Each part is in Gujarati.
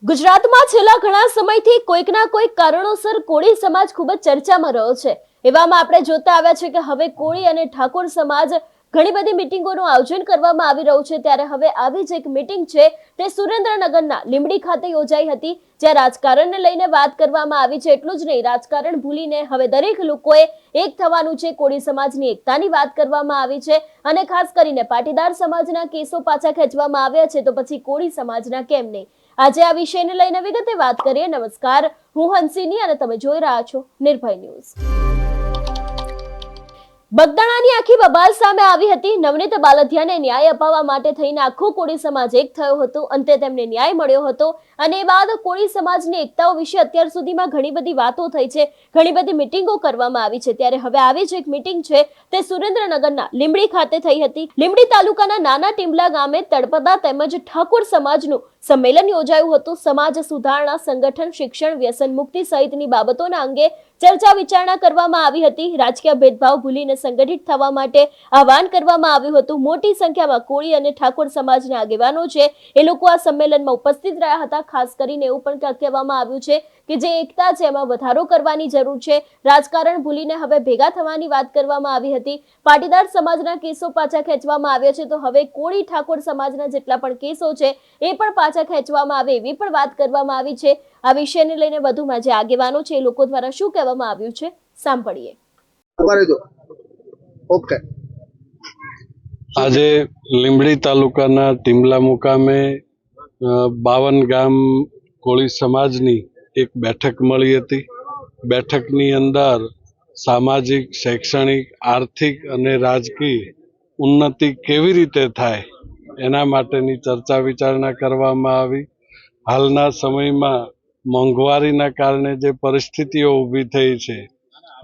ગુજરાતમાં છેલ્લા ઘણા સમયથી કોઈકના કોઈક કારણોસર કોળી સમાજ ખૂબ જ ચર્ચામાં રહ્યો છે। એવામાં આપણે જોતા આવ્યા છે કે હવે કોળી અને ઠાકોર સમાજ ઘણી બધી મીટિંગોનું આયોજન કરવામાં આવી રહ્યું છે। ત્યારે હવે આવી જ એક મીટિંગ છે તે સુરેન્દ્રનગરના લીંબડી ખાતે યોજાઈ હતી, જ્યાં રાજકારણને લઈને વાત કરવામાં આવી છે। એટલું જ નહીં, રાજકારણ ભૂલીને હવે દરેક લોકોએ એક થવાનું છે। કોળી સમાજની એકતાની વાત કરવામાં આવી છે અને ખાસ કરીને પાટીદાર સમાજના કેસો પાછા ખેંચવામાં આવ્યા છે, તો પછી કોળી સમાજના કેમ નહીં? આજે આ વિષયને લઈને વિગતે વાત કરીએ। નમસ્કાર, હું હંસિની અને તમે જોઈ રહ્યા છો નિર્ભય ન્યૂઝ। બગદાણાની આખી બબાલ સામે આવી હતી। નવનીત બાલધિયાને ન્યાય અપાવવા માટે થઈને આખો કોળી સમાજ એક થયો હતો। અંતે તેમને ન્યાય મળ્યો હતો અને એ બાદ કોળી સમાજની એકતાઓ વિશે અત્યાર સુધીમાં ઘણી બધી વાતો થઈ છે, ઘણી બધી મીટિંગો કરવામાં આવી છે। ત્યારે હવે આવી જ એક મીટિંગ છે તે સુરેન્દ્રનગરના લીંબડી ખાતે થઈ હતી। લીંબડી તાલુકાના નાના ટીમલા ગામે તળપદા તેમજ ઠાકોર સમાજનું સંમેલન યોજાયું હતું। સમાજ સુધારણા, સંગઠન, શિક્ષણ, વ્યસન મુક્તિ સહિતની બાબતોના અંગે ચર્ચા વિચારણા કરવામાં આવી હતી। રાજકીય ભેદભાવ ભૂલીને સંગઠિત થવા માટે આહવાન કરવામાં આવ્યું હતું। મોટી સંખ્યામાં કોળી અને ઠાકોર સમાજના આગેવાનો છે એ લોકો આ સંમેલનમાં ઉપસ્થિત રહ્યા હતા। ખાસ કરીને એવું પણ કહેવામાં આવ્યું છે કે જે એકતા છે એમાં વધારો કરવાની જરૂર છે। રાજકારણ ભૂલીને હવે ભેગા થવાની વાત કરવામાં આવી હતી। પાટીદાર સમાજના કેસો પાછા ખેંચવામાં આવ્યા છે, તો હવે કોળી ઠાકોર સમાજના જેટલા પણ કેસો છે એ પણ પાછા ખેંચવામાં આવે એવી પણ વાત કરવામાં આવી છે। આ વિષયને લઈને વધુમાં જે આગેવાનો છે એ લોકો દ્વારા શું કહેવામાં આવ્યું છે સાંભળીએ। આજે લીંબડી તાલુકાના ટીમલા મુકામે 52 ગામ કોળી સમાજની એક બેઠક મળી હતી। બેઠકની અંદર સામાજિક, શૈક્ષણિક, આર્થિક અને રાજકીય ઉન્નતિ કેવી રીતે થાય એના માટેની ચર્ચા વિચારણા કરવામાં આવી। હાલના સમયમાં મોંઘવારીના કારણે જે પરિસ્થિતિઓ ઊભી થઈ છે,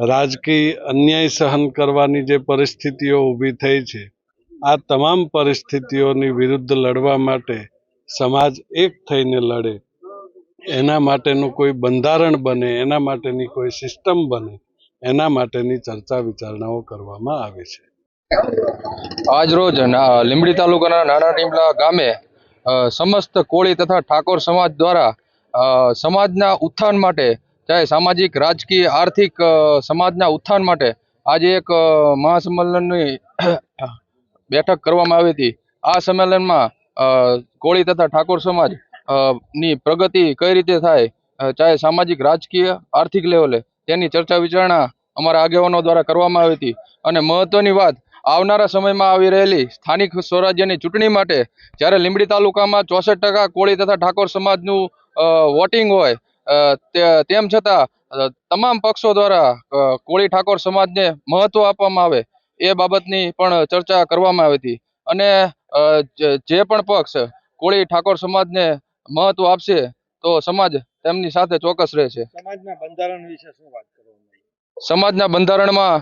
રાજકીય અન્યાય સહન કરવાની જે પરિસ્થિતિઓ ઊભી થઈ છે, આ તમામ પરિસ્થિતિઓની વિરુદ્ધ લડવા માટે સમાજ એક થઈને લડે, એના માટેનું કોઈ બંધારણ બને, એના માટેની કોઈ સિસ્ટમ બને, એના માટેની ચર્ચા વિચારણાઓ કરવામાં આવી છે। આજ રોજ લીંબડી તાલુકાના નાના ટીમલા ગામે સમસ્ત કોળી તથા ઠાકોર સમાજ દ્વારા સમાજના ઉત્થાન માટે, ચાહે સામાજિક, રાજકીય, આર્થિક સમાજના ઉત્થાન માટે આજે એક મહાસંમેલનની બેઠક કરવામાં આવી હતી। આ સંમેલનમાં કોળી તથા ઠાકોર સમાજ ની પ્રગતિ કઈ રીતે થાય, ચાહે સામાજિક, રાજકીય, આર્થિક લેવલે, તેની ચર્ચા વિચારણા અમારા આગેવાનો દ્વારા કરવામાં આવી હતી। અને મહત્વની વાત, આવનારા સમયમાં આવી રહેલી સ્થાનિક સ્વરાજ્યની ચૂંટણી માટે જ્યારે લીંબડી તાલુકામાં 64% કોળી તથા ઠાકોર સમાજનું વોટિંગ હોય, તેમ છતાં તમામ પક્ષો દ્વારા કોળી ઠાકોર સમાજને મહત્વ આપવામાં આવે એ બાબતની પણ ચર્ચા કરવામાં આવી હતી। અને જે પણ પક્ષ કોળી ઠાકોર સમાજને મહત્વ આપશે તો સમાજ તેમની સાથે ચોક્કસ રહેશે। સમાજના બંધારણ વિશે શું વાત કરવામાં? સમાજના બંધારણમાં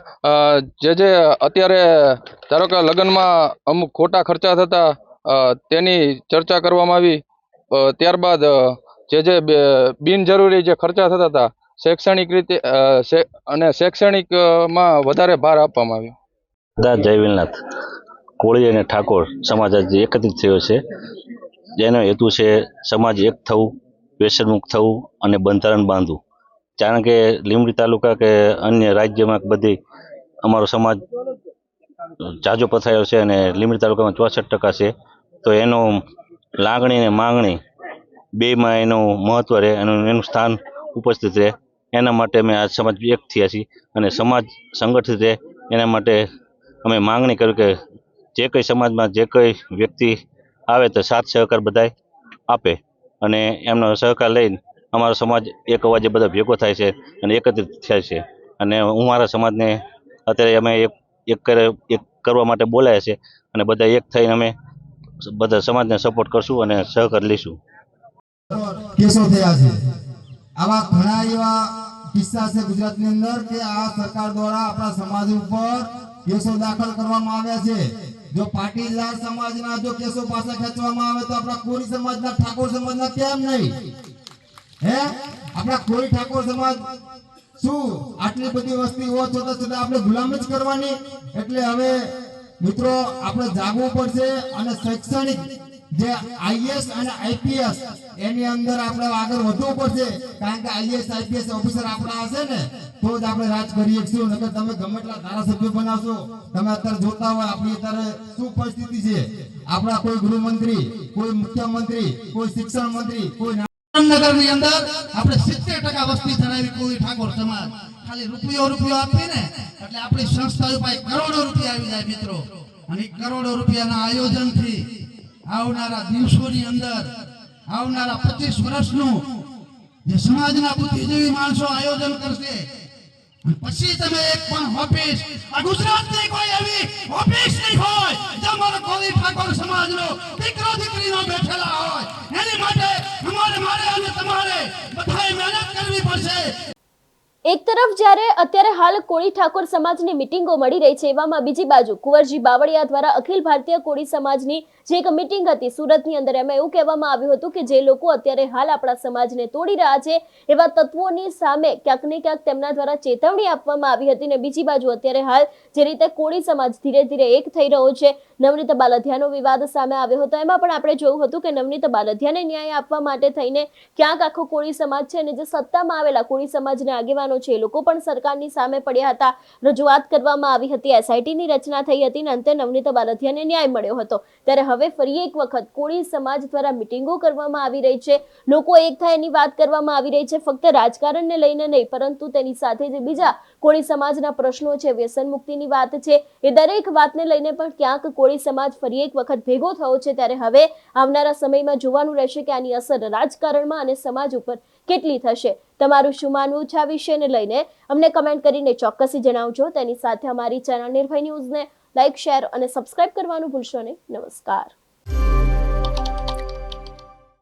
જે અત્યારે ધારો કે લગ્નમાં અમુક ખોટા ખર્ચા થતા તેની ચર્ચા કરવામાં આવી। ત્યારબાદ જે બિનજરૂરી જે ખર્ચા થતા હતા શૈક્ષણિક રીતે અને શૈક્ષણિકમાં વધારે ભાર આપવામાં આવ્યો। દાદા જય વિલનાથ। કોળી અને ઠાકોર સમાજ આજે એકત્રિત થયો છે, જેનો હેતુ છે સમાજ એક થવું, વ્યસનમુક્ત થવું અને બંધારણ બાંધવું। કારણ કે લીંબડી તાલુકા કે અન્ય રાજ્યમાં બધી અમારો સમાજ જાજો પથરાયો છે અને લીંબડી તાલુકામાં 64% છે, તો એનો લાગણી અને માંગણી બેમાં એનું મહત્વ રહે, એનું સ્થાન ઉપસ્થિત રહે, એના માટે અમે આ સમાજ એક થયા છીએ। અને સમાજ સંગઠિત રહે એના માટે અમે માંગણી કરી કે જે કંઈ સમાજમાં જે કંઈ વ્યક્તિ આવે તો સાથ સહકાર બધાય આપે અને એમનો સહકાર લઈને અમારો સમાજ એક અવાજે બધા ભેગો થાય છે અને એકત્રિત થાય છે। અને હું મારા સમાજને અત્યારે અમે એક કરવા માટે બોલાયા છે અને બધા એક થઈને અમે બધા સમાજને સપોર્ટ કરશું અને સહકાર લઈશું। કેસો થયા છે, આવા ઘણા એવા કિસ્સા છે ગુજરાતની અંદર કે આ સરકાર દ્વારા આપણા સમાજ ઉપર કેસો દાખલ કરવામાં આવ્યા છે। જો પાટીદાર સમાજના જો કેસો પાછા ખેંચવામાં આવે તો આપણા કોળી સમાજના, ઠાકોર સમાજના કેમ નહીં? હે, આપણા કોળી ઠાકોર સમાજ શું આટલી બધી વસ્તી હોવા છતાં આપણે ગુલામી જ કરવાની? એટલે હવે મિત્રો આપણે જાગવું પડશે અને શૈક્ષણિક જે આઈએસ અને આઈપીએસ એની અંદર આપણે આગળ વધવું પડશે, કારણ કે આઈએસ આઈપીએસ ઓફિસર આપણા હશે ને તો જ આપણે રાજ કરી શકશું. નકર તમે ગમે એટલા ધારાસભ્ય બનાવશો, તમે અત્યારે જોતા હોય આપણી અત્યારે શું પરિસ્થિતિ છે, આપણા કોઈ ગૃહમંત્રી, કોઈ મુખ્યમંત્રી, કોઈ શિક્ષણ મંત્રી, કોઈ નગર ની અંદર આપણે 70% વસ્તી ધરાવી કોઈ ઠાકોર સમાજ, ખાલી રૂપિયો આપીને એટલે આપણી સંસ્થા ઉપર કરોડો રૂપિયા આવી જાય મિત્રો. અને કરોડો રૂપિયાના આયોજનથી આવનારા દિવસોની અંદર આવનારા 25 વર્ષનું જે સમાજના બુદ્ધિજીવી માણસો આયોજન કરશે. પછી તમે એક પણ ઓફિસ આ ગુજરાતની કોઈ એવી ઓફિસ નહીં હોય જેમાં કોઈ ઠાકોર સમાજનો દીકરો દીકરીનો બેઠેલા હોય. એની માટે મારે અને તમારે બધાએ મહેનત કરવી પડશે. એક તરફ જ્યારે અત્યારે હાલ કોળી ઠાકોર સમાજની મિટિંગો મળી રહી છે, એવામાં બીજી બાજુ કુંવરજી બાવળિયા દ્વારા અખિલ ભારતીય કોળી સમાજની જે એક મિટિંગ હતી સુરતની અંદર, એમાં એવું કહેવામાં આવ્યું હતું કે જે લોકો અત્યારે હાલ આપણા સમાજને તોડી રહ્યા છે એવા તત્વોની સામે ક્યાંક ને ક્યાંક તેમના દ્વારા ચેતવણી આપવામાં આવી હતી. ને બીજી બાજુ અત્યારે હાલ જે રીતે કોળી સમાજ ધીરે ધીરે એક થઈ રહ્યો છે, નવનીત બાલધિયાનો વિવાદ સામે આવ્યો હતો, એમાં પણ આપણે જોયું હતું કે નવનીત બાલધિયાને ન્યાય આપવા માટે થઈને ક્યાંક આખો કોળી સમાજ છે અને જે સત્તામાં આવેલા કોળી સમાજના આગેવાનો છે એ લોકો પણ સરકારની સામે પડ્યા હતા. રજૂઆત કરવામાં આવી હતી, એસઆઈટીની રચના થઈ હતી અને અંતે નવનીત બાલધિયાને ન્યાય મળ્યો હતો. ત્યારે હવે ફરી એક વખત કોળી સમાજ દ્વારા મિટિંગો કરવામાં આવી રહી છે, લોકો એક થાય એની વાત કરવામાં આવી રહી છે, ફક્ત રાજકારણને લઈને નહીં પરંતુ તેની સાથે જે બીજા કોળી સમાજના પ્રશ્નો છે, વ્યસન મુક્તિની વાત છે, એ દરેક વાતને લઈને પણ ક્યાંક કોળી સમાજ ફરી એક વખત ભેગો થયો છે. ત્યારે હવે આવનારા સમયમાં જોવાનું રહેશે કે આની અસર રાજકારણમાં અને સમાજ ઉપર કેટલી થશે. તમારું શું માનવું છે આ વિષયને લઈને અમને કમેન્ટ કરીને ચોક્કસથી જણાવજો. તેની સાથે અમારી ચેનલ નિર્ભય ન્યૂઝને લાઇક, શેર અને સબસ્ક્રાઇબ કરવાનું ભૂલશો નહીં. નમસ્કાર.